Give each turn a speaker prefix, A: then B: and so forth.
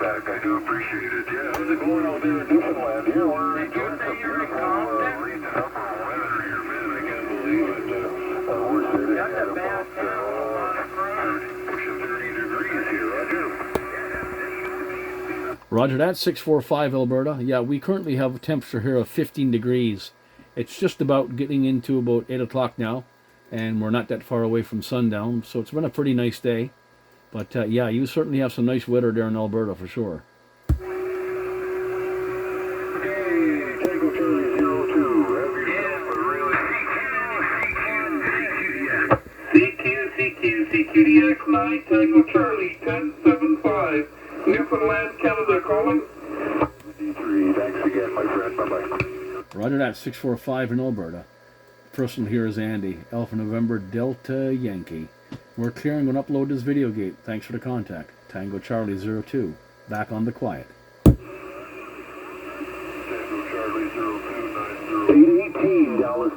A: back. I do appreciate it. Yeah, how's it going out there in Newfoundland? Here we're enjoying some beautiful late summer weather here, man. I can't believe it. We're sitting at about pushing 30 degrees here.
B: Roger that, 645 Alberta. Yeah, we currently have a temperature here of 15 degrees. It's just about getting into about 8 o'clock now, and we're not that far away from sundown, so it's been a pretty nice day. But yeah, you certainly have some nice weather there in Alberta for sure.
A: Okay, Tango Charlie 02. Have yourself a really
C: CQDX 9 Tango Charlie 1075. Newfoundland, Canada calling.
A: D3. Thanks again, my friend. Bye-bye.
B: Roger that, 645 in Alberta. Person here is Andy, Alpha November Delta Yankee. We're clearing and upload this VideoGate. Thanks for the contact. Tango Charlie 02. Back on the quiet.
A: Tango Charlie 0290. 18 Dallas.